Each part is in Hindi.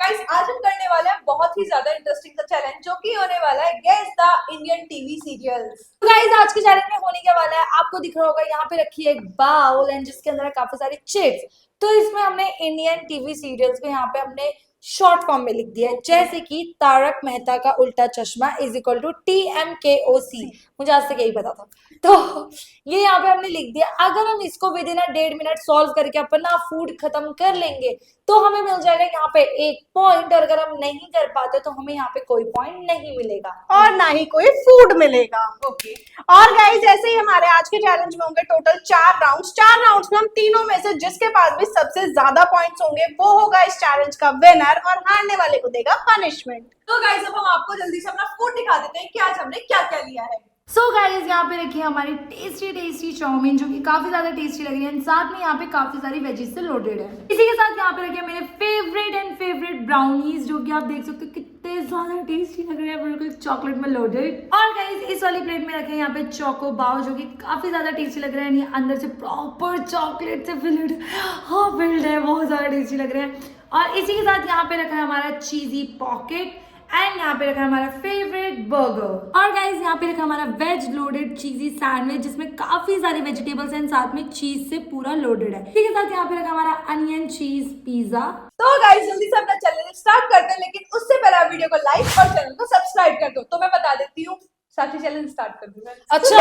गाइस आज हम करने वाले हैं बहुत ही ज्यादा इंटरेस्टिंग सा चैलेंज जो कि होने वाला है guess the Indian TV serials. तो गाइस आज के चैलेंज में होने क्या वाला है आपको दिख रहा होगा यहाँ पे रखी है एक बाउल एंड जिसके अंदर है काफी सारी चिप्स। तो इसमें हमने इंडियन टीवी सीरियल्स को यहाँ पे हमने शॉर्ट फॉर्म में लिख दिया है, जैसे कि तारक मेहता का उल्टा चश्मा इज इक्वल टू TMKOC। मुझे आज तक यही पता था। तो ये यहाँ पे हमने लिख दिया। अगर हम इसको विद इन 1.5 मिनट सॉल्व करके अपना फूड खत्म कर लेंगे तो हमें मिल जाएगा यहाँ पे 1 पॉइंट, और अगर हम नहीं कर पाते तो हमें यहाँ पे कोई पॉइंट नहीं मिलेगा और ना ही कोई फूड मिलेगा। ओके और गाइस ऐसे ही हमारे आज के चैलेंज में होंगे टोटल 4 राउंड्स में हम तीनों में से जिसके पास भी सबसे ज्यादा पॉइंट्स होंगे वो होगा इस चैलेंज का विनर और हारने वाले को देगा पनिशमेंट। तो गाइस अब हम आपको जल्दी से अपना फूड दिखा देते हैं कि आज हमने क्या क्या लिया है। सो गाइस यहाँ पे रखी है हमारी टेस्टी चाउमीन जो कि काफी ज्यादा टेस्टी लग रही है, साथ में यहाँ पे काफी सारी वेजीज से लोडेड है। इसी के साथ यहाँ पे रखे मेरे फेवरेट ब्राउनीज जो कि आप देख सकते हो कितने ज्यादा टेस्टी लग रहे हैं, बिल्कुल चॉकलेट में लोडेड। और गाइस इस वाली प्लेट में रखे हैं यहाँ पे चोको बाओ जो कि काफी ज्यादा टेस्टी लग रहे हैं, ये अंदर से प्रॉपर चॉकलेट से फिल्ड है, बहुत ज्यादा टेस्टी लग रहे हैं। और इसी के साथ यहाँ पे रखा है हमारा चीजी पॉकेट एंड यहाँ पे रखा हमारा फेवरेट बर्गर। और गाइस यहाँ पे रखा हमारा वेज लोडेड चीजी सैंडविच जिसमें काफी सारे वेजिटेबल्स हैं, साथ में चीज से पूरा लोडेड है। इसी के साथ यहाँ पे रखा हमारा अनियन चीज पिज्जा। तो गाइस जल्दी से अपना चैलेंज स्टार्ट करते हैं, लेकिन उससे पहले आप वीडियो को लाइक और चैनल को सब्सक्राइब कर दो। तो मैं बता देती हूँ साथी चैलेंज स्टार्ट कर दूंगा। अच्छा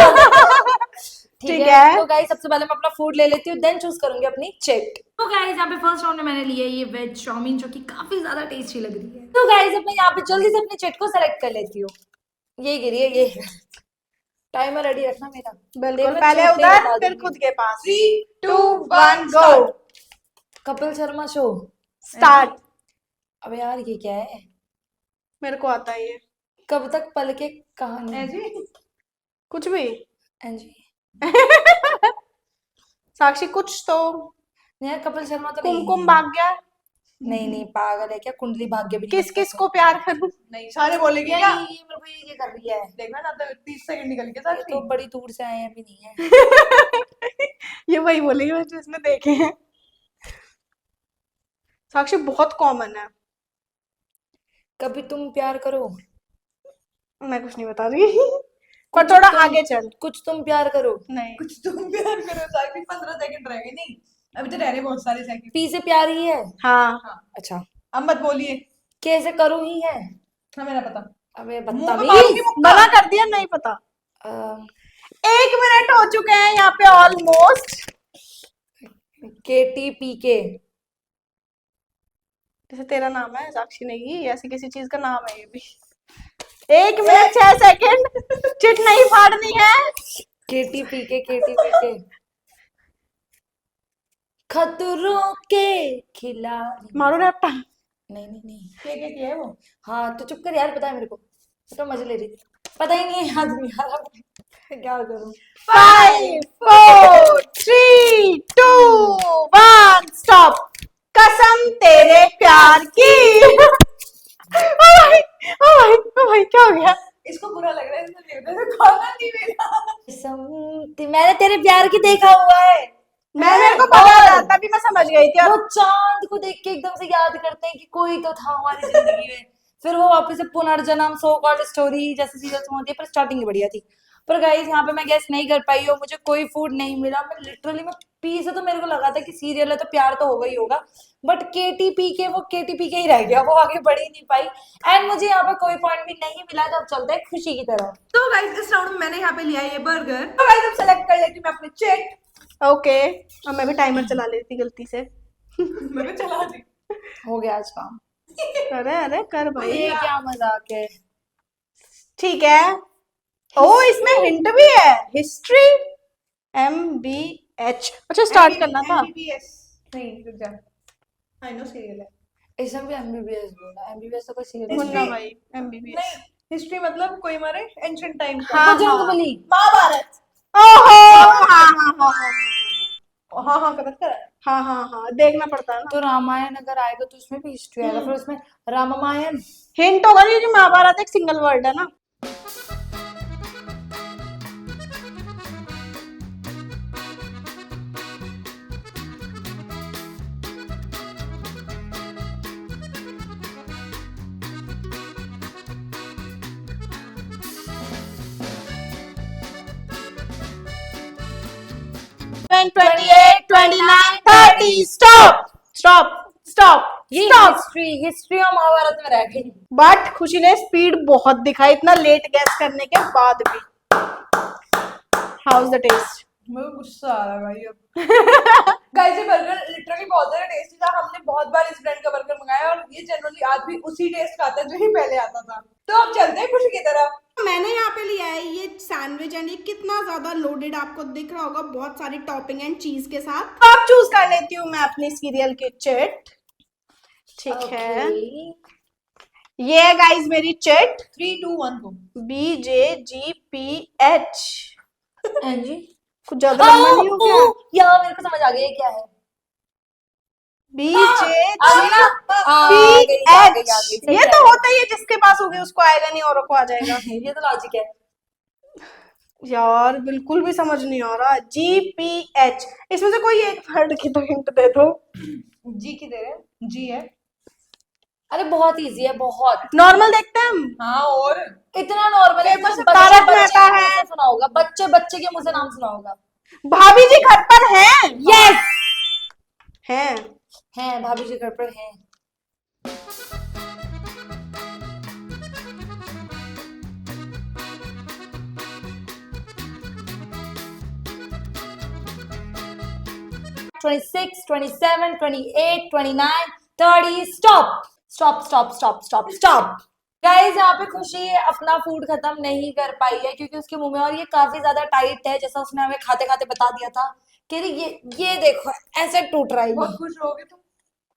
ठीक है। तो गाइस सबसे पहले मैं अपना फूड ले लेती हूँ, देन चूज करूंगी अपनी चिट। तो गाइस यहाँ पे फर्स्ट राउंड में मैंने लिया ये वेज चाउमीन जो कि काफी ज्यादा टेस्टी लग रही है। तो गाइस अब मैं यहाँ पे जल्दी से अपनी चिट को सेलेक्ट कर लेती हूँ। ये गिरी है, ये टाइमर रेडी रखना मेरा। बिल्कुल पहले उधर फिर खुद के पास। 3, 2, 1 go. Kapil Sharma show start. अबे यार ये क्या है? मेरे को आता है ये। कब तक पल के कहानी जी कुछ भी। जी साक्षी कुछ तो। यार कपिल शर्मा तो नहीं कुमकुम है। भाग्य। नहीं पागल है क्या? कुंडली भाग्य भी नहीं किस है। किस को प्यार करूं। नहीं सारे बोलेंगे ये क्या? मेरे को ये कर रही है। देखना ना तो 30 सेकंड निकल के ये साथ तो बड़ी दूर से आए हैं, अभी नहीं है। ये वही बोलेगी जो इसने देखे हैं। साक्षी बहुत कॉमन है। कभी तुम प्यार करो। मैं कुछ नहीं बता रही पर थोड़ा आगे चल। कुछ तुम प्यार करो। नहीं कुछ तुम प्यार करो साक्षी 15 सेकंड रह गए। नहीं अभी तो रह रहे बहुत सारे सेकंड। पी से प्यार ही है। हाँ हाँ अच्छा अब मत बोलिए। कैसे करूँ ही है। हाँ मेरा पता। अबे मुंह पे मारूंगी बदतमीज। मुक्का। मना कर दिया नहीं पता। अ, 1 मिनट हो चुके हैं यहाँ पे ऑलमोस्ट। KTPK। जैसे तेरा नाम है साक्षी नहीं, ऐसी किसी चीज का नाम है ये भी। 1 मिनट 6 सेकंड। चिट नहीं फाड़नी है। KTPK। खतरों के खिलाड़ी। मारो रैप्टा। नहीं क्या है वो? हाँ तो चुप कर यार, पता है मेरे को, तो मजे ले रही थी। पता ही नहीं है, याद नहीं आ रहा। क्या करूं? 5, 4, 3, 2, 1 स्टॉप। कसम तेरे प्यार की। ओ भाई क्या हो गया? इसको बुरा लग रहा है इसलिए खाना नहीं मिला। मैंने तेरे प्यार की देखा हुआ है। मेरे को पता था तभी मैं समझ गई थी। वो चांद को देख के एकदम से याद करते हैं कि कोई तो था हमारी जिंदगी में, फिर वो वापस से पुनर्जन्म सो कॉल्ड स्टोरी जैसे सीरियल्स में होती है, पर स्टार्टिंग बढ़िया थी। पर गाइस यहाँ पे मैं गेस नहीं कर पाई और मुझे कोई फूड नहीं मिला। मैं लिटरली मैं पी से तो मेरे को लगा था कि सीरियल है तो प्यार तो होगा ही होगा, बट KTPK ही रह गया, वो आगे बढ़ ही नहीं पाई एंड मुझे यहाँ पे कोई पॉइंट भी नहीं मिला। जब चलते हैं खुशी की तरह। तो गाइस इस राउंड में मैंने यहाँ पे लिया है ये बर्गर। तो गाइस अब सेलेक्ट कर लेती हूँ मैं अपनी चिट। ओके अब मैं भी टाइमर चला लेती गलती से। मैं भी चला दी। हो गया आज काम। अरे कर भाई। ये क्या मजाक है। ठीक है। ओ इसमें हिंट भी है। History MBH। अच्छा स्टार्ट करना था। MBBS नहीं रुक जा। आई नो सीरियल है। इसमें भी MBBS बोला। MBBS तो कोई सीरियल मुन्ना भाई MBBS। नहीं हिस्ट्री मतलब कोई हमारे एंशिएंट टाइम का। हाँ, बजरंगबली। महाभारत। ओहो हाँ कब कर हाँ देखना पड़ता है ना। तो रामायण अगर आएगा तो उसमें भी हिस्ट्री आएगा, फिर उसमें रामायण। हिंट होगा क्योंकि महाभारत एक सिंगल वर्ड है ना। 27, 28, 29, 30. स्टॉप स्टॉप स्टॉप ये स्टॉप। हिस्ट्री और महाभारत में रह गई। बट खुशी ने स्पीड बहुत दिखाई इतना लेट गैस करने के बाद भी। How is the test? मुझे गुस्सा आ रहा है भाई अब। गाइस ये बर्गर लिटरली बहुत ज्यादा टेस्टी था। हमने बहुत बार इस ब्रांड का बर्गर मंगाया और ये जनरली आज भी उसी टेस्ट का आता है जो ही पहले आता था। तो अब चलते हैं खुशी की तरफ। मैंने यहाँ पे लिया है ये सैंडविच एंड ये कितना ज्यादा लोडेड आपको दिख रहा होगा, बहुत सारी टॉपिंग एंड चीज के साथ। तो अब चूज कर लेती हूँ मैं अपनी सीरियल की चिट। ठीक है, ये है गाइस मेरी चिट। 3, 2, 1 गो। BJGPH। जी कुछ ज्यादा लंबा नहीं हो गया? यार मेरे को समझ आ गया ये क्या है। BJGPH। ये तो होता ही है, जिसके पास होगी उसको आएगा नहीं औरों को आ जाएगा। ये तो लॉजिक है। यार बिल्कुल भी समझ नहीं आ रहा। GPH, इसमें से कोई एक वर्ड की तो हिंट दे दो। जी की दे रहे जी है। अरे बहुत इजी है, बहुत नॉर्मल देखते हैं हम। हाँ और इतना नॉर्मल है। फेमस बच्चे तारक बच्चे मेहता के है। मुंह से सुना होगा, बच्चे बच्चे के मुंह से नाम सुना होगा। भाभी जी घर पर हैं। यस हैं। भाभी जी घर पर हैं। Twenty-six, 27, 28, 29, 30. Stop guys. यहाँ पे खुशी अपना फूड खत्म नहीं कर पाई है क्योंकि उसके मुंह में और ये काफी ज्यादा टाइट है, जैसा उसने हमें खाते खाते बता दिया था कि ये देखो ऐसे टूट रहा है। बहुत खुश रहोगे तुम।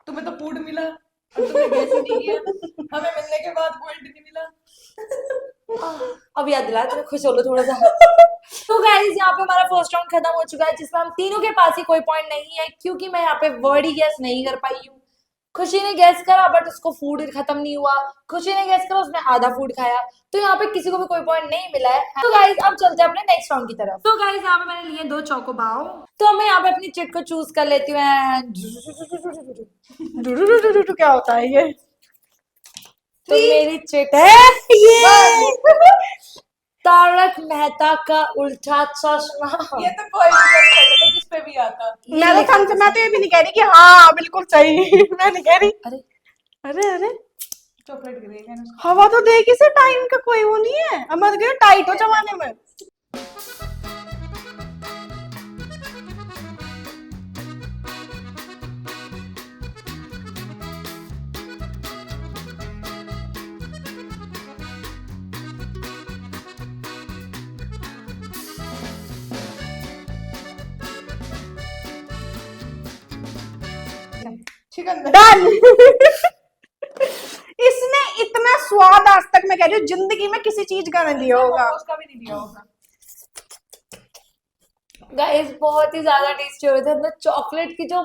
तुम्हें तो फूड मिला और तुमने गैस ही नहीं किया। हमें मिलने के बाद पॉइंट नहीं मिला। अब याद दिला, तेरे खुश हो लो थोड़ा सा। तो गाइस यहाँ पे हमारा फर्स्ट राउंड खत्म हो चुका है जिसमें हम तीनों के पास ही कोई पॉइंट नहीं है क्योंकि मैं यहाँ पे वर्ड ही गैस नहीं कर पाई हूँ। खुशी ने गैस करा बट उसको फूड खत्म नहीं हुआ। खुशी ने गैस करा, उसने आधा फूड खाया। तो यहाँ पे किसी को भी कोई पॉइंट नहीं मिला है। तो गाइस अब चलते हैं अपने नेक्स्ट राउंड की तरफ। तो गाइस यहाँ पे मैंने लिए 2 चोको बाओ। तो मैं यहाँ पे अपनी चिट को चूज कर लेती हूँ। क्या होता है ये? तो मेरी चिट है ये तारक मेहता का उल्टा चश्मा। ये तो कोई भी कर सकता था जिस पे भी आता। मैं तो ये भी नहीं कह रही कि हाँ बिल्कुल सही। मैं नहीं कह रही। अरे अरे अरे चॉकलेट गिरेगा मैंने उसको। हवा तो दे किसे, टाइम का कोई वो नहीं है। अब मत गए टाइट हो जमाने में। Chicken done. इसने इतना स्वाद आज तक मैं कह रही हूँ जिंदगी में किसी चीज का नहीं लिया होगा। उसका भी नहीं लिया होगा। गाइस बहुत ही ज्यादा टेस्टी हो रहे थे। अंदर चॉकलेट की जो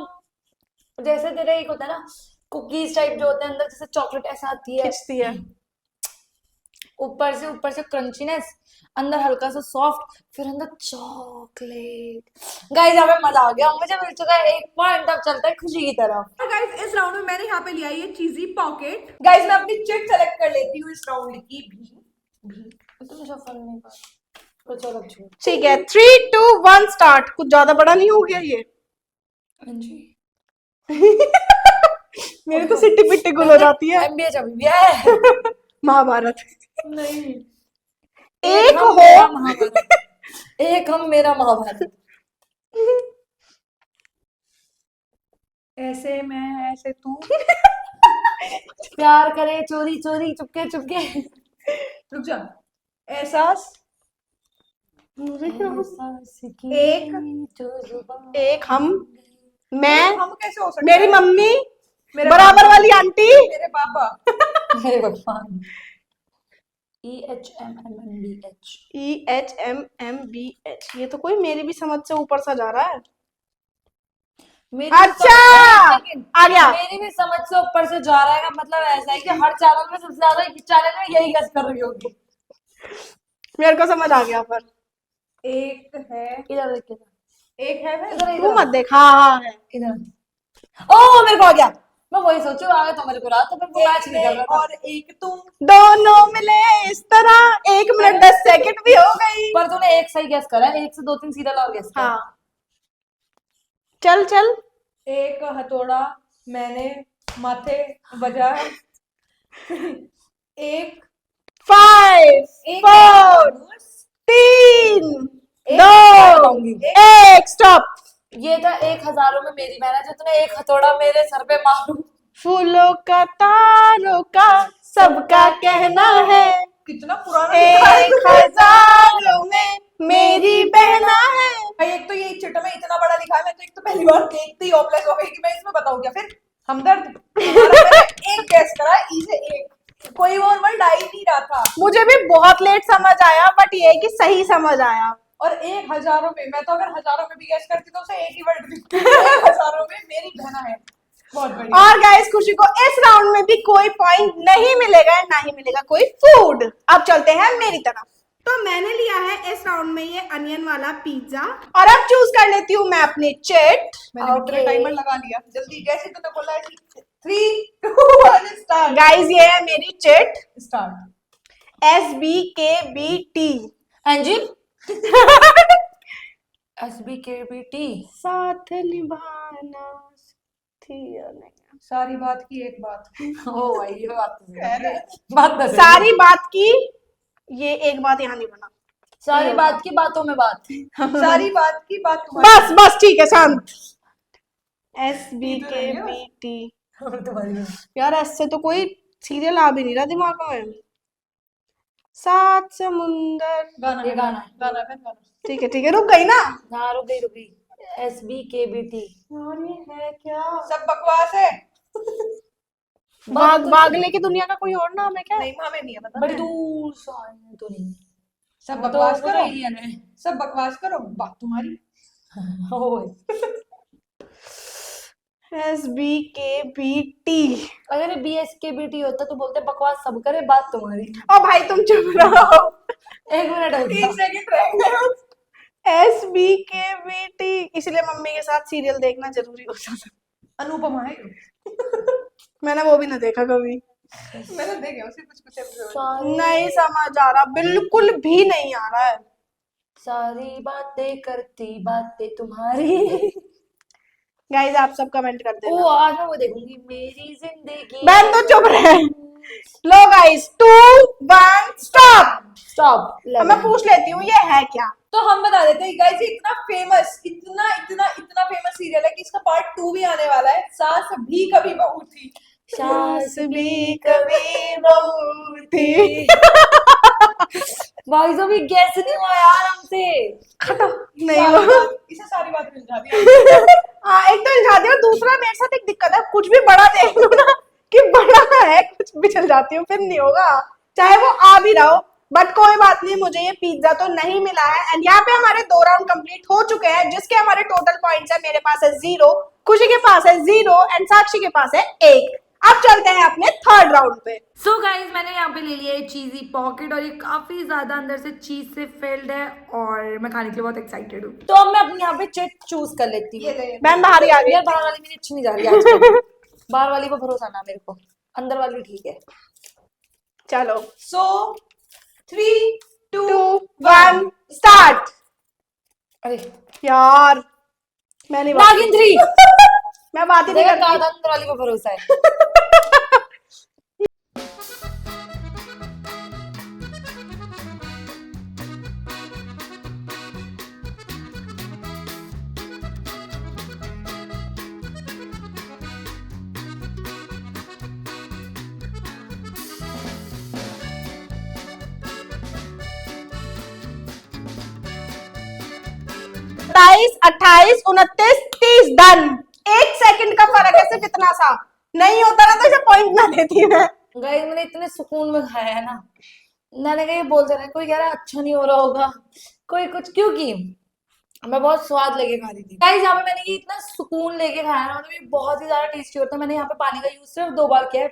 जैसे तेरे एक होता है ना कुकीज टाइप जो होते हैं अंदर जैसे चॉकलेट ऐसा आती है, खिंचती है। ऊपर से क्रंचीनेस, अंदर हल्का सा सॉफ्ट, फिर अंदर चॉकलेट। गाइस यहाँ पे मजा आ गया, मुझे मिल चुका है 1 पॉइंट। अब चलता है खुशी की तरफ। तो गाइस इस राउंड में मैंने यहाँ पे लिया ये चीजी पॉकेट। गाइस मैं अपनी चिट सेलेक्ट कर लेती हूँ इस राउंड की भी। तो सफल नहीं पा चलो छोड़। ठीक है 3, 2, 1 स्टार्ट। कुछ ज्यादा बड़ा नहीं हो गया ये? हाँ जी मेरी तो सिट्टी पिट्टी गुल हो जाती है। एमबीए अभी भी है। महाभारत। नहीं एक हम हो मेरा महाभारत, एक हम मेरा महाभारत। ऐसे मैं ऐसे तू। प्यार करे चोरी चोरी चुपके चुपके। रुक जा। एहसास एक हम, मैं, हम कैसे हो सकते मेरी हैं? मम्मी, मेरे बराबर पापा, वाली आंटी, मेरे पापा। अरे भगवान। EHMMBH। EHMMBH। ये तो कोई मेरी भी समझ से ऊपर सा जा रहा है। मेरी अच्छा आ गया। मेरी भी समझ से ऊपर से जा रहा है का मतलब ऐसा है कि हर चैनल में सबसे ज्यादा चैनल में यही गैस कर रही होगी। मेरे को समझ आ गया पर एक है, इधर देख इधर एक है इधर तू इधर मत देख। हाँ है। इधर। ओ मेरे को आ गया। मैं वही सोचू आ गया तो मेरे को रहा तो मैं मैच नहीं कर रहा था। और एक तुम। दोनों मिले इस तरह 1 मिनट 10 सेकंड भी हो गई। पर तूने एक सही गैस करा है, एक से 2-3 सीरियल और गैस करा। हाँ चल चल। एक हथौड़ा मैंने माथे बजाया। एक 5 एक 4 3 एक 2 1 स्टॉप। ये था 1000 में मेरी मेहनत, जो तूने एक हथौड़ा मेरे सर पे मारू। फूलों का तारों का सबका कहना है, कितना पुराना लिखा है। 1000 में मेरी बहना है। भाई एक तो ये चिट में इतना बड़ा लिखा है, मैं तो एक तो पहली बार देखते ही होपलेस हो गई कि मैं इसमें बताऊं क्या। फिर हमदर्द हमारा मैंने एक गैस करा, ई से एक, कोई और वर्ड आ ही नहीं रहा था। मुझे भी बहुत लेट समझ आया, बट ये है कि सही समझ आया। और 1000 में, मैं तो अगर हजारों में भी गैस करती तो उसे एक ही वर्ड दिखती। 1000 में मेरी बहना है, बहुत बढ़िया। और गाइस खुशी को इस राउंड में भी कोई पॉइंट नहीं मिलेगा, ना ही मिलेगा कोई फूड। अब चलते हैं मेरी तरफ। तो मैंने लिया है इस राउंड में ये अनियन वाला पिज्जा, और अब चूज कर लेती हूँ मैं अपनी चिट। मैंने भी Okay. टाइमर लगा लिया, जल्दी जैसे तूने बोला है 3 2 1 स्टार्ट। गाइस ये है मेरी चिट, स्टार्ट। SBKBT। हाँ जी। SBKBT। साथ निभाना थी या नहीं? सारी बात की एक बात। ओ भाई ये बात तो कह रहे हैं। बात तो सही। सारी बात की, ये एक बात यहाँ नहीं बना। सारी बात की बातों में बात। सारी बात की बात तुम्हारी। बस बस ठीक है, शांत। SBKBT। तुम्हारी यार ऐसे तो कोई सीरियल आ भी नहीं रहा दिमाग में। सात समुंदर। गाना ये है, गाना है। गाना है, गाना। ठीक है रुक गई ना। हाँ रुक गई। SBKBT। यार ये है क्या? सब बकवास है। बागले की दुनिया का कोई और नाम है क्या? नहीं हमें नहीं है पता। बड़ी दूर से आए हैं तो नहीं। सब वो तो- बकवास वो तो करो, alien है। सब बकवास करो, बात तुम्हारी। ओए। SBKBT। अगर ये BSKBT होता तो बोलते बकवास सब करे, बात तुम्हारी। ओ भाई तुम चुप रहो। 1 मिनट हो 3 गया। सेकंड रह गए। SBKBT, इसलिए मम्मी के साथ सीरियल देखना जरूरी हो जाता। अनुपमा है। मैंने वो भी ना देखा कभी। मैंने देखे उसे कुछ कुछ एपिसोड। नहीं समझ आ रहा, बिल्कुल भी नहीं आ रहा है। सारी बातें करती बातें तुम्हारी। गाइस आप सब कमेंट कर ओ देना। आज मैं वो देखूंगी, मेरी जिंदगी। बहन तो चुप रहे। लो गाइस 2 1 स्टॉप। स्टॉप। अब मैं पूछ लेती हूँ ये है क्या। तो हम बता देते हैं गाइस, ये इतना फेमस, इतना फेमस सीरियल है कि इसका पार्ट 2 भी आने वाला है। सास भी कभी बहू थी। सास भी कभी बहू थी। भाई साहब ये गैस नहीं हुआ यार हमसे। नहीं सारी वो बात- इसे सारी बात मिल जाती है। हाँ एक तो हिला दिया, और दूसरा मेरे साथ एक दिक्कत है, कुछ भी बड़ा देख लो ना कि बड़ा है, कुछ भी चल जाती हूँ, फिर नहीं होगा चाहे वो आ भी रहा हो। बट कोई बात नहीं, मुझे ये पिज्जा तो नहीं मिला है। एंड यहाँ पे हमारे 2 राउंड कंप्लीट हो चुके हैं, जिसके हमारे टोटल पॉइंट्स है, मेरे पास है 0, खुशी के पास है 0 एंड साक्षी के पास है 1। अब चलते हैं अपने थर्ड राउंड पे। सो गाइज मैंने यहाँ पे ले लिया है चीजी पॉकेट, और ये काफी ज्यादा अंदर से चीज से फिल्ड है, और मैं खाने के लिए बहुत एक्साइटेड हूँ। तो अब मैं अपनी यहाँ पे चिट चूज कर लेती हूँ। ये ले। मैम बाहर ही आ गई। यार बाहर वाली मेरी अच्छी नहीं जा रही आज। बाहर वाली पर भरोसा ना मेरे को, अंदर वाली ठीक है। चलो सो 3 2 2 1 स्टार्ट। अरे यार मैं नहीं नागिन 3। मैं बात ही नहीं देखा, करती। कहा था अंदर वाली पर भरोसा है। सत्ताईस 28 29 30 डन। 1 सेकंड का फर्क है सिर्फ, इतना सा। नहीं होता ना तो इसे पॉइंट ना देती मैं। गाइस मैंने इतने सुकून में खाया है ना, मैंने कहा ये बोलते रहे कोई कह रहा है अच्छा नहीं हो रहा होगा, कोई कुछ, क्योंकि मैं बहुत स्वाद लेके खा रही थी। गाइस यहाँ पे मैंने ये इतना सुकून लेके खाया ना, मतलब ये बहुत ही ज्यादा टेस्टी होता है। मैंने यहाँ पे पानी का यूज सिर्फ 2 बार किया है,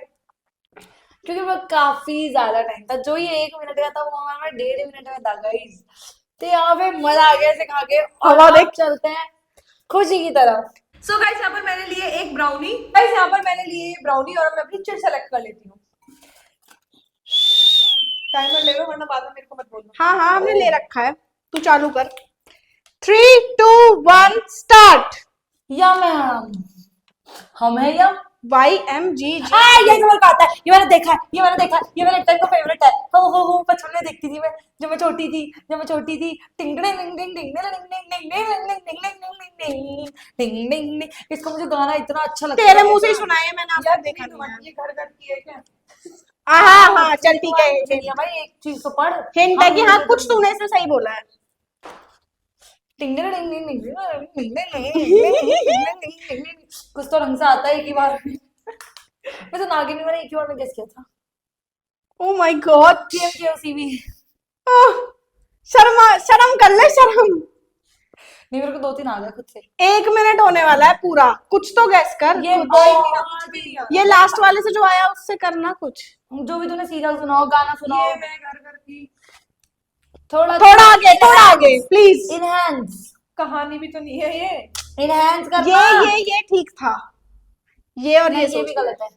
क्योंकि वो काफी ज्यादा टाइम था। जो ये 1 मिनट का था वो हमारा 1.5 मिनट का था गाइस। तो यहाँ पे मजा आ गया इसे खा के। और हवा अब देख। चलते हैं खुशी की तरफ। सो गाइस यहाँ पर मैंने लिए एक ब्राउनी। गाइस यहाँ पर मैंने लिए ये ब्राउनी, और मैं अपनी चिट सेलेक्ट कर लेती हूँ। टाइमर ले लो वरना बाद में मेरे को मत बोलना। हाँ हमने ले रखा है, तू चालू कर। 3 2 1 स्टार्ट। यम हम है यम। YMGG। हाँ ये मेरे को आता है, ये मैंने देखा है, ये मैंने देखा है, ये मेरे टाइम का फेवरेट है। हो बचपन में देखती थी मैं, जब मैं छोटी थी, टिंग टिंग टिंग टिंग टिंग टिंग टिंग टिंग टिंग टिंग टिंग टिंग टिंग। इसका मुझे गाना इतना अच्छा लगता है। तेरे मुंह से ही सुना है मैंने, आज यार तक देखा नहीं है। ये घर घर की है क्या? हाँ चल ठीक है। चलिए भाई एक चीज तो पढ़। हिंट है कि हाँ कुछ तूने से सही बोला है। टिंग टिंग टिंग टिंग टिंग टिंग टिंग। कुछ तो ढंग से आता है एक ही बार में। वैसे नागिन मैंने एक ही बार में गेस किया था। Oh my God, TMKOCB। शर्म कर ले शर्म। नहीं मेरे को 2-3 आ गया खुद से। 1 मिनट होने वाला है पूरा, कुछ तो गैस कर। ये ये लास्ट वाले से जो आया उससे करना कुछ। जो भी तूने सीरियल सुनाओ, गाना सुनाओ। ये मैं घर घर की थोड़ा आगे प्लीज। इनहैंस। कहानी भी तो नहीं है ये। इनहैंस करना। ये ठीक था। ये और नहीं, ये ये सोच भी लिया। गलत है।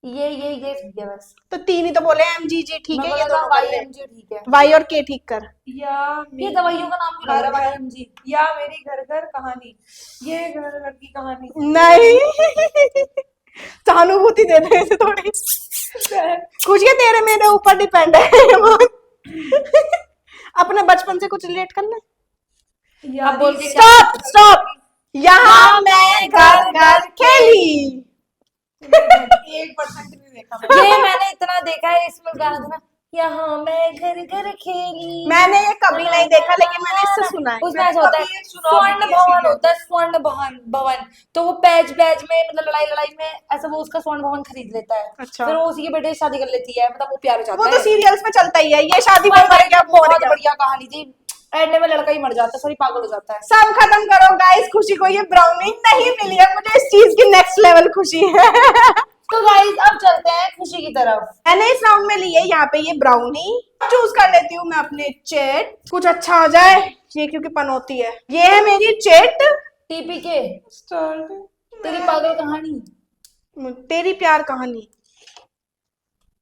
ये ठीक है बस। तो 3 ही तो बोले, MGG ठीक है, ये दोनों कर ले। YMG ठीक है। Y और K ठीक कर। या ये दवाइयों का नाम क्यों लग रहा है YMG? या मेरी घर घर कहानी, ये घर घर की कहानी। नहीं सहानुभूति दे दे इसे थोड़ी। कुछ ये तेरे मेरे ऊपर डिपेंड है। अपने बचपन से कुछ रिलेट कर ले। यार बोल के स्टॉप। यहाँ मैं घर घर खेली। 1% नहीं देखा मैंने। ये मैंने इतना देखा है, इसमें गाना था ना, यहाँ मैं घर घर खेली। मैंने ये कभी नहीं देखा, लेकिन मैंने इससे सुना है। उसमें ऐसा होता है, कभी ये सुना भी स्वर्ण नहीं है भवन serial। होता है, स्वर्ण भवन। तो वो पैच में मतलब लड़ाई में ऐसा वो उसका स्वर्ण भवन खरीद लेता है। अच्छा। फिर वो उसी के बेटे से शादी कर लेती है, मतलब वो प्यार हो जाता वो है। तो सीरियल्स में चलता ही है, ये शादी भाई में मर गया, मर बहुत गया। बढ़िया कहानी थी। एंड में लड़का ही मर जाता है, सॉरी पागल हो जाता है। सब खत्म करो गाइस, खुशी को ये ब्राउनी नहीं मिली है, मुझे इस चीज की नेक्स्ट लेवल खुशी है। तो गाइस अब चलते हैं खुशी की तरफ। मैंने इस राउंड में ली है यहाँ पे ये ब्राउनी। चूज कर लेती हूँ मैं अपने चेट, कुछ अच्छा आ जाए ये, क्योंकि पनौती है। ये है मेरी चेट। TPK तेरी पागल कहानी। तेरी प्यार कहानी।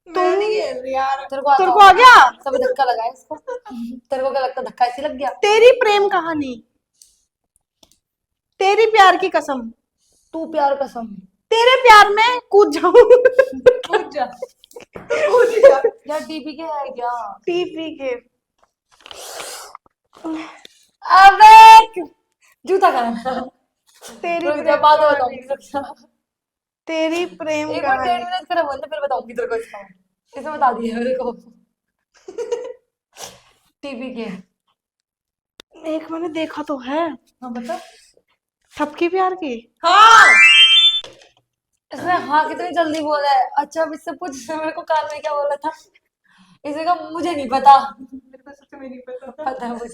मैं नहीं खेल रही यार। तेरे को तेरे को आ गया? सब धक्का लगा है इसको। तेरे को क्या लगता है धक्का ऐसे लग गया? तेरी प्रेम कहानी। तेरी प्यार की कसम। तू प्यार कसम। तेरे प्यार में कूद जाऊं। कूद जा यार TPK है क्या? TPK। अबे जूता कहाँ? तेरी रुक जा, प्रेम बाद में कहानी। बताऊंगी, रुक जा। तेरी प्रेम एक बार 1.5 कहानी। मिनट तेरा बोल, फिर बताऊंगी तेरे को इसका। इसे बता दिया मेरे को। TPK। एक मैंने देखा तो है, हाँ बता। ठपकी प्यार की। हाँ इसने हाँ कितनी जल्दी बोला है। अच्छा अब इससे पूछ, इसने मेरे को कान में क्या बोला था? इसे का मुझे नहीं पता। मेरे को सच में नहीं पता। पता है मुझे।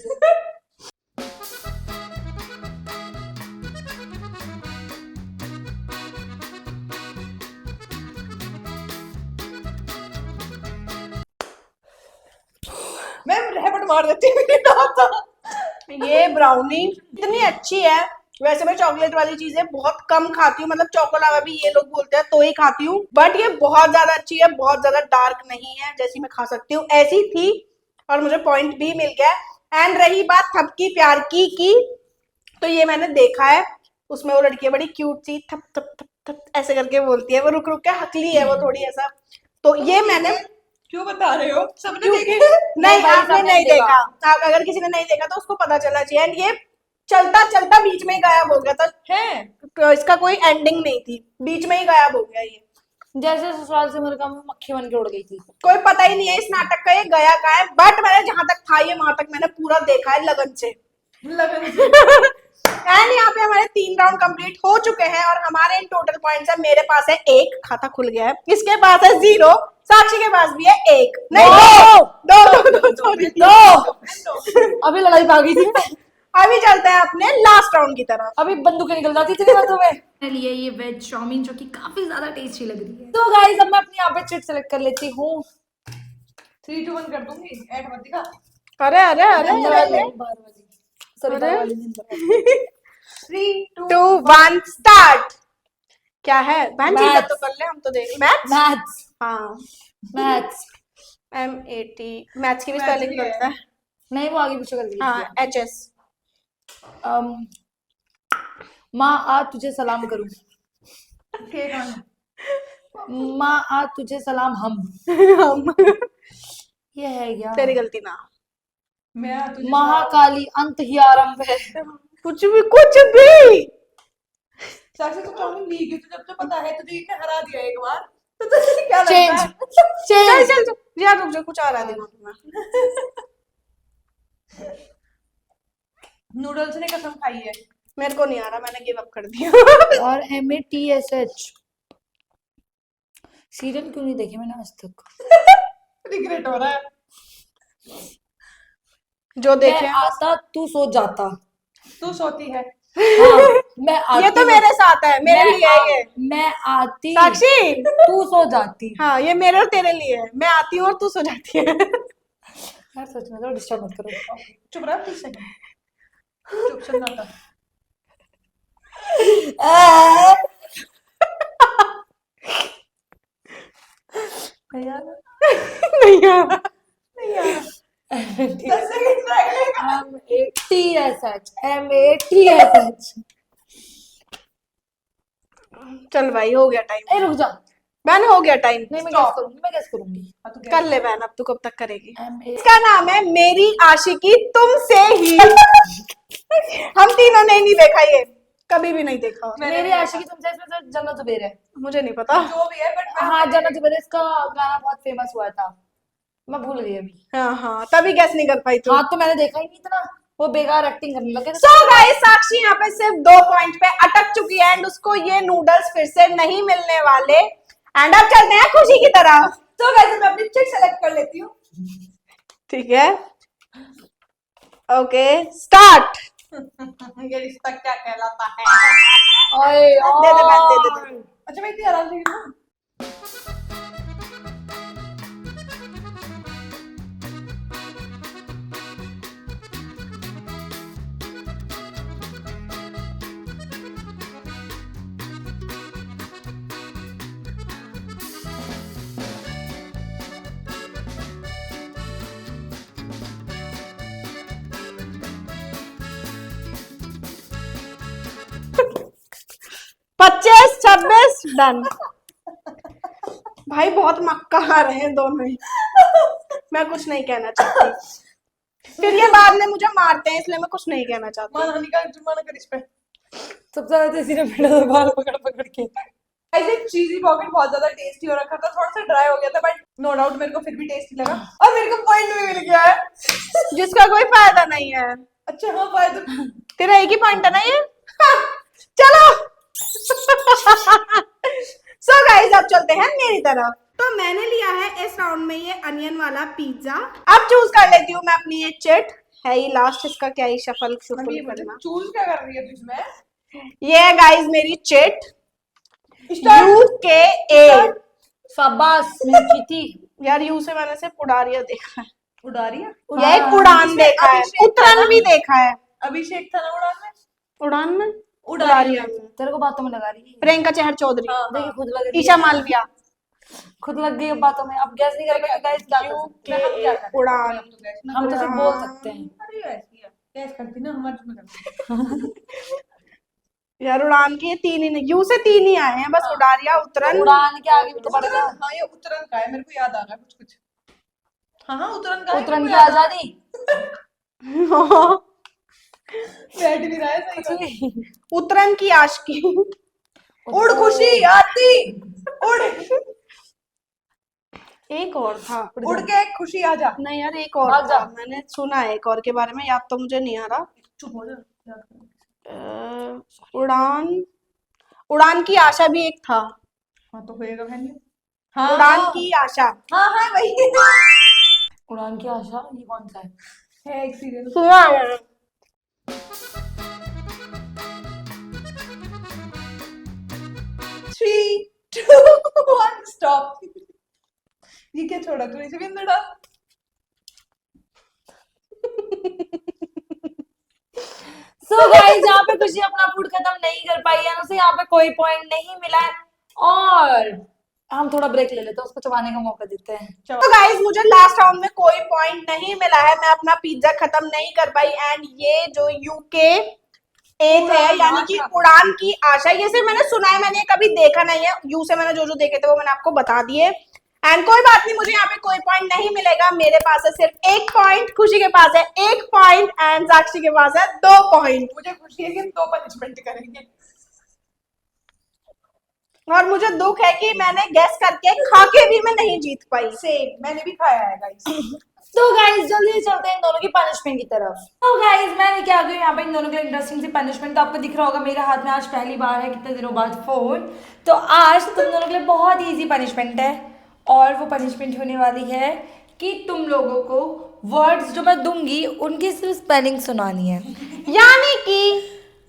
मैं रहमत मार देती हूँ मेरी दांत था। ये ब्राउनी इतनी अच्छी है। वैसे मैं चॉकलेट वाली चीजें बहुत कम खाती हूँ, मतलब चोकोलावा भी ये लोग बोलते हैं तो ही खाती हूँ, बट ये बहुत ज्यादा अच्छी है, बहुत ज्यादा डार्क नहीं है, जैसी मैं खा सकती हूँ ऐसी थी, और मुझे पॉइंट भी मिल गया। एंड रही बात थपकी प्यार की, तो ये मैंने देखा है, उसमें वो लड़की है बड़ी क्यूट सी, थप थप थप थप ऐसे करके बोलती है, वो रुक रुक के हकली है वो थोड़ी ऐसा, तो ये मैंने क्यों बता रहे हो? सबने क्योंकि देखे? नहीं भाई आपने सबने नहीं देखा। देखा, आप अगर किसी ने नहीं देखा तो उसको पता चलना चाहिए। एंड ये चलता चलता बीच में ही गायब हो गया था, है तो इसका कोई एंडिंग नहीं थी, बीच में ही गायब हो गया ये, जैसे ससुराल से मेरे काम में मक्खी बन के उड़ गई थी। कोई पता ही नहीं है इस नाटक का ये गया कहाँ है, बट मैंने जहां तक था ये वहां तक मैंने पूरा देखा है लगन से। लगन एंड यहाँ पे हमारे 3 राउंड कंप्लीट हो चुके हैं, और हमारे इन टोटल पॉइंट्स है, मेरे पास है 1, खाता खुल गया है, इसके पास है 0, साक्षी के पास भी है 1, नहीं दो सॉरी अभी लड़ाई भागी थी। अभी चलते हैं अपने लास्ट राउंड की तरफ। अभी बंदूकें निकल जाती थी हाथों में। लिए ये वेज चाउमीन जो कि काफी ज्यादा टेस्टी लग रही है। तो गाइस अब मैं अपनी यहाँ पे चिट सेलेक्ट कर लेती हूँ। 3, 2, 1 कर दूंगी, ऐड मत दिखा। अरे अरे अरे अरे, सॉरी अरे। 3, 2, 2 1 स्टार्ट। क्या है बहन जी, Maths। तो कर ले, हम तो देख मैथ्स। मैथ्स। हाँ मैथ्स MAT, मैथ्स की भी Maths स्पेलिंग भी है। लगता है। नहीं वो आगे पीछे कर दी। हाँ HS। माँ आज तुझे सलाम करूं, के कौन? माँ आज तुझे सलाम हम, हम ये है क्या? तेरी गलती ना। मैं तुझे महाकाली अंत ही आरंभ है। कुछ भी कुछ भी। साक्षी तो चाउमीन ली गई, तुझे तो पता है, तुझे इसने हरा दिया एक बार, तो तुझे क्या लगता चेंज है? चल चल चल यार रुक जा, कुछ आ रहा है दिमाग में। नूडल्स ने कसम खाई है। मेरे को नहीं आ रहा, मैंने गिव अप कर दिया। और MATSH सीरियल क्यों नहीं देखे मैंने आज तक? रिग्रेट हो रहा है। जो देखे मैं आता तू सो जाता। तू सोती है। हाँ, मैं आती ये तो मेरे साथ है, मेरे लिए है ये। मैं आती साक्षी तू सो जाती। हाँ ये मेरे और तेरे लिए है। मैं आती हूँ और तू सो जाती है। यार सच में तो डिस्टर्ब मत करो। चुप रहा 30 सेकंड, चुप सन्नाटा। यार नहीं यार नहीं यार 10 सेकंड रह गए। MATSH चल भाई हो गया टाइम। ए रुक जा, बहन हो गया टाइम। नहीं मैं गैस करूंगी। हाँ, तो क्या? कर ले बहन, अब तू कब तक करेगी। MA इसका नाम है मेरी आशिकी तुमसे ही। हम तीनों ने नहीं देखा ये, कभी भी नहीं देखा। मेरी आशिकी तुमसे, इसमें तो जन्नत जुबैर है। मुझे नहीं पता। जो भी है बट हाँ जन्नत जुबैर, इसका गाना बहुत फेमस हुआ था, मैं भूल गई अभी। हाँ हाँ तभी गैस नहीं कर पाई तू। हाँ तो मैंने देखा ही नहीं इतना, वो बेकार एक्टिंग करने लगे थे। सो गाइस साक्षी यहाँ पे सिर्फ 2 पॉइंट पे अटक चुकी है एंड उसको ये नूडल्स फिर से नहीं मिलने वाले। एंड अब चलते हैं खुशी की तरफ। तो वैसे मैं अपनी चिट सेलेक्ट कर लेती हूँ। ठीक है ओके स्टार्ट। ये रिश्ता क्या कहलाता है? ओए दे दे बहन, दे दे। अच्छा मैं इतनी आराम से गिनूं? पच्चीस 26 डन। भाई बहुत मक्का आ रहे हैं दोनों ही। मैं कुछ नहीं कहना चाहती, फिर ये बाद में मुझे मारते हैं इसलिए मैं कुछ नहीं कहना चाहती। मानहानि का जुर्माना कर इस पे। सबसे ज्यादा तेजी ने मेरा बाल पकड़ पकड़ के। ऐसे चीजी पॉकेट बहुत ज्यादा टेस्टी हो रखा था, थोड़ा सा ड्राई हो गया था बट नो डाउट मेरे को फिर भी टेस्टी लगा और मेरे को पॉइंट भी मिल गया है। जिसका कोई फायदा नहीं है। अच्छा हाँ फायदा। तेरा एक ही पॉइंट है ना ये। चलो सो गाइस अब चलते हैं मेरी तरफ। तो मैंने लिया है इस राउंड में ये अनियन वाला पिज्जा। अब चूज कर लेती हूँ मैं अपनी ये चिट है ही लास्ट, इसका क्या ही शफल शुफल करना। चूज क्या कर रही है तू इसमें? ये है गाइस मेरी चिट Start. UKA। शाबाश मेरी चीती। यार यू से मैंने सिर्फ उड़ारिया देखा है, उड़ा रही है। या एक उड़ान देखा है, उतरन भी देखा है। अभिषेक था ना उड़ान में? उड़ान में उड़ारिया में। तेरे को बातों में लगा रही है। प्रियंका चहर चौधरी, हाँ, देखिए खुद लग रही ईशा है, मालविया, खुद लग गई अब बातों में। अब गैस नहीं कर पाएगा गाइस, क्या कर सकते हैं? हम क्या करें? उड़ान। हम तो सिर्फ बोल सकते हैं। अरे ऐसी है कैस करती ना हमारे में करती। यार उड़ान के ये 3 ही नहीं, यू से 3 ही आए हैं बस, उड़ारिया उतरन। उड़ान के आगे भी तो बढ़ गया। हाँ ये उतरन का है, मेरे को याद आ रहा है कुछ कुछ। हाँ हाँ उतरन का है, उतरन मेरे की को याद आ रहा आजादी। है। बैठ भी रहा है सही कुछ बात। नहीं। उतरन की आशिकी। उड़ खुशी आती उड़, एक और था, उड़ के खुशी आ जा। नहीं यार एक और भाग जा। था, मैंने सुना है एक और के बारे में, याद तो मुझे नहीं आ रहा। चुप हो जा। उड़ान, उड़ान की आशा भी एक था। हाँ तो होएगा बहन ये। हाँ उड़ान की आशा हाँ हाँ वही उड़ान की आशा, ये कौन सा है? एक सीरियल। सुना है मैंने। Three two one stop. ये क्या छोड़ा तूने इसे भी अंदर डाल। सो गाइस यहाँ पे खुशी अपना फूड खत्म नहीं कर पाई है, उसे यहाँ पे कोई पॉइंट नहीं मिला है और हम थोड़ा ब्रेक ले लेते हैं, उसको चबाने का मौका देते हैं। तो गाइस मुझे लास्ट राउंड में कोई पॉइंट नहीं मिला है, मैं अपना पिज्जा खत्म नहीं कर पाई एंड ये जो यूके एथ है, यानी कि उड़ान की आशा। ये सिर्फ मैंने सुना है, मैंने कभी देखा नहीं है। यू से मैंने जो देखे थे वो मैंने आपको बता दिए। एंड कोई बात नहीं, मुझे यहाँ पे कोई पॉइंट नहीं मिलेगा। मेरे पास है सिर्फ 1 पॉइंट, खुशी के पास है 1 पॉइंट एंड साक्षी के पास है 2 पॉइंट। मुझे खुशी है कि हम 2 पनिशमेंट करेंगे। और मुझे दुख है कि मैंने गेस करके खा के भी मैं नहीं जीत पाई। सेम, मैंने भी खाया है गाइस। तो गाइस जल्दी से चलते हैं इन दोनों की पनिशमेंट की तरफ। तो गाइस मैं लेके आ गई यहाँ पे इन दोनों के इंटरेस्टिंग सी पनिशमेंट। तो आपको दिख रहा होगा मेरे हाथ में आज पहली बार है कितने दिनों बाद फोन। तो आज तुम दोनों के लिए बहुत इजी पनिशमेंट है, और वो पनिशमेंट होने वाली है कि तुम लोगों को वर्ड्स जो मैं दूंगी उनकी सिर्फ स्पेलिंग सुनानी है। यानी कि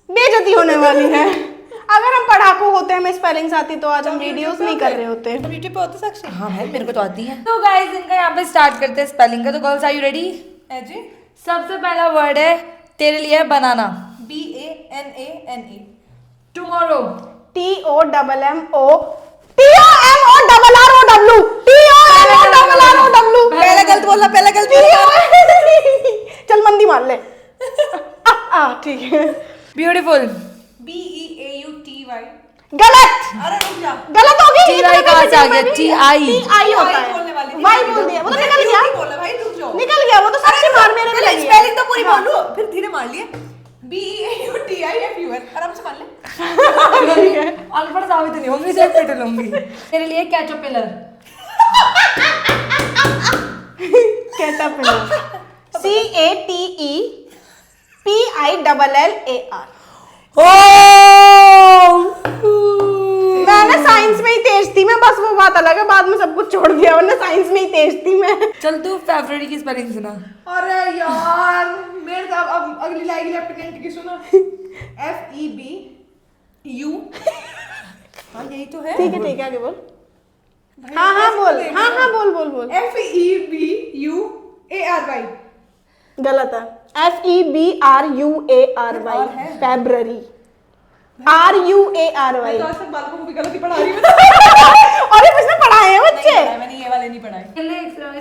बेइज्जती होने वाली है। अगर हम पढ़ाकू होते हैं, हमें स्पेलिंग्स आती तो आज हम वीडियोस नहीं कर रहे होते। तुम यूट्यूब पे होते साक्षी? हाँ भाई मेरे को तो आती है। तो गाइस इनका यहाँ पे स्टार्ट करते हैं स्पेलिंग का। तो गर्ल्स आर यू रेडी? जी। सबसे पहला वर्ड है तेरे लिए बनाना। BANANA। Tomorrow. TOMMO TOMORROW TOMORROW। पहले गलत बोला, पहले गलत बोला। चल मंदी मार ले। ठीक है। ब्यूटीफुल। BEAUTY। गलत, अरे रुक जा। गलत हो गई। TI कहाँ से आ गया? TI होता है। बोलने वाली थी। वाई बोल दिया, वो तो निकल गया। बोला भाई, रुक जाओ। निकल गया वो तो। सबसे मार मेरे में लगी है। स्पेलिंग तो पूरी बोलूं, फिर धीरे मार लिए। BEAUTIFUR। आराम से मार ले। अनपढ़ साबित नहीं होंगी, सिर्फ पिट लूंगी। तेरे लिए कैटरपिलर। कैटरपिलर। CATEPILLAR। मैंने साइंस में ही तेज थी मैं, बस वो बात अलग है, बाद में सब कुछ छोड़ दिया, वरना साइंस में ही तेज थी मैं। चल तू फेब्रुअरी की स्पेलिंग सुना। अरे यार, मेरे साथ अब अगली लाएगी लेफ्टिनेंट की सुनो। FEBU। हाँ यही तो है। ठीक है ठीक है, आगे बोल। हाँ बोल, हाँ बोल। FEBUARY। गलत है। FEBRUARY। फेब्ररी। RUARY। तो आज तक बालकों को भी गलत ही पढ़ा रही हूँ। और इसमें पढ़ाए हैं बच्चे। मैंने ये वाले नहीं पढ़ाए।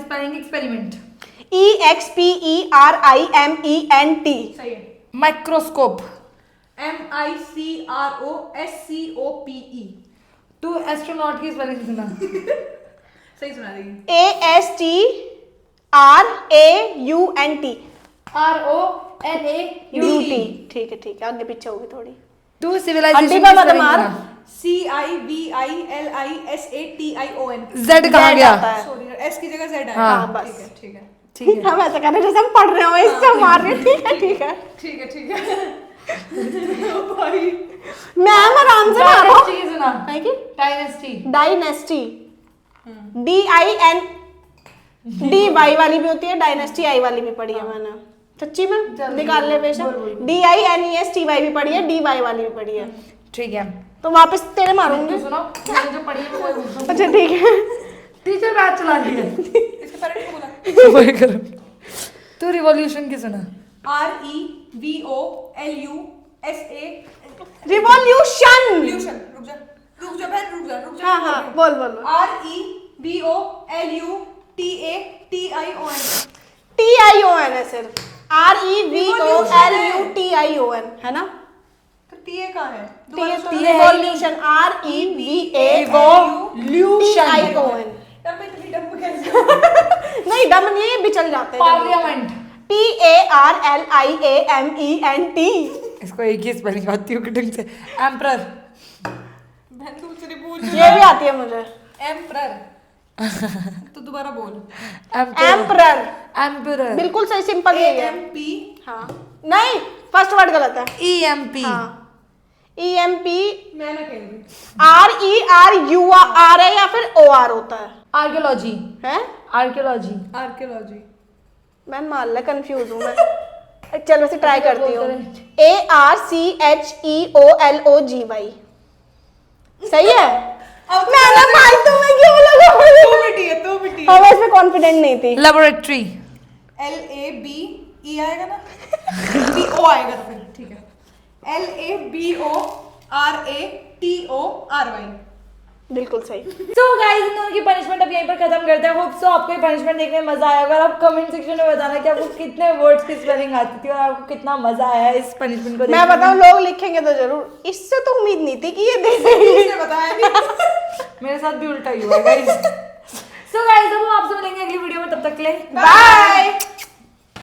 Spelling experiment. EXPERIMENT। सही है। माइक्रोस्कोप। MICROSCOPE। तू एस्ट्रोनॉट की स्पेलिंग सुना। सही सुना देगी। ASTRAUNT। RONAUT। ठीक है आगे पीछे होगी थोड़ी। तू हड्डी सिविलाइजेशन पे की मत स्पेलिंग मार। सुना। CIVILISATION। Z कहाँ Z गया? आता है। सॉरी, S की जगह Z है। हाँ। बस। ठीक है। ठीक है। हम ऐसा कर रहे हैं जैसे हम पढ़ रहे हो, इससे मार रहे हैं। ठीक है ठीक है। भाई मैम आराम से मारो। डायनेस्टी की सुना। है कि डायनेस्टी। डायनेस्टी। DIN वाली भी होती है, डायनेस्टी I वाली भी पढ़ी है मैंने। सच्ची में निकाल ले बेशक। DINESTY भी पढ़ी है, DY वाली भी पढ़ी है। ठीक है। तो वापस तेरे मारूंगी। सुनो मैंने जो पढ़ी है वो बोल। अच्छा ठीक है। टीचर बैच चला रही है। इसके पेरेंट्स को बोला। वही करो। तू रिवॉल्यूशन की सुना। REVOLUSA। रिवॉल्यूशन। रिवॉल्यूशन। रुक जा बहन, रुक जा। हाँ बोल। REVOLUTATION। TION है सिर्फ। REVOLUTION है ना। तो TA कहाँ है? रिवॉल्यूशन। REVOLUTION। यार मैं इतनी डम्ब कैसे? नहीं डम नहीं है, बिचल जाते हैं। पार्लियामेंट। PARLIAMENT। इसको एक ही स्पेलिंग आती है ढंग से। एम्परर। बहन तू मुझसे पूछ। ये भी आती है मुझे। एम्परर। तो दोबारा बोल। एम्परर। एम्परर। बिल्कुल सही, सिंपल यही है। AMP। हाँ नहीं, फर्स्ट वर्ड गलत है। EMP। हाँ EMP। मैं ना खेल रही। RERUR है या फिर OR होता है? आर्कियोलॉजी। है आर्कियोलॉजी। आर्कियोलॉजी। मैं मान ला कंफ्यूज हूँ मैं। चल वैसे ट्राई करती हूँ। ARCHEOLOGY। सही है। मैंने फालतू में क्यों लगा? तो मिट्टी है। हाँ मैं इसमें कॉन्फिडेंट नहीं थी। लेबोरेटरी। LABE आएगा ना? BO आएगा तो फिर ठीक है। LABORATORY। बिल्कुल सही। सो गाइस, इन दोनों की पनिशमेंट अब यहीं पर खत्म करते हैं। होप सो आपको ये पनिशमेंट देखने में मजा आया। अगर आप कमेंट सेक्शन में बताना कि आपको कितने वर्ड्स की स्पेलिंग आती थी और आपको कितना मजा आया इस पनिशमेंट को मैं देखने बताऊं, लोग लिखेंगे तो जरूर। इससे तो उम्मीद नहीं थी कि ये दे देंगे। इसने बताया नहीं। में। मेरे साथ भी उल्टा ही हुआ गाइस। सो गाइस, अब हम आपसे मिलेंगे अगली वीडियो में, तब तक के लिए बाय।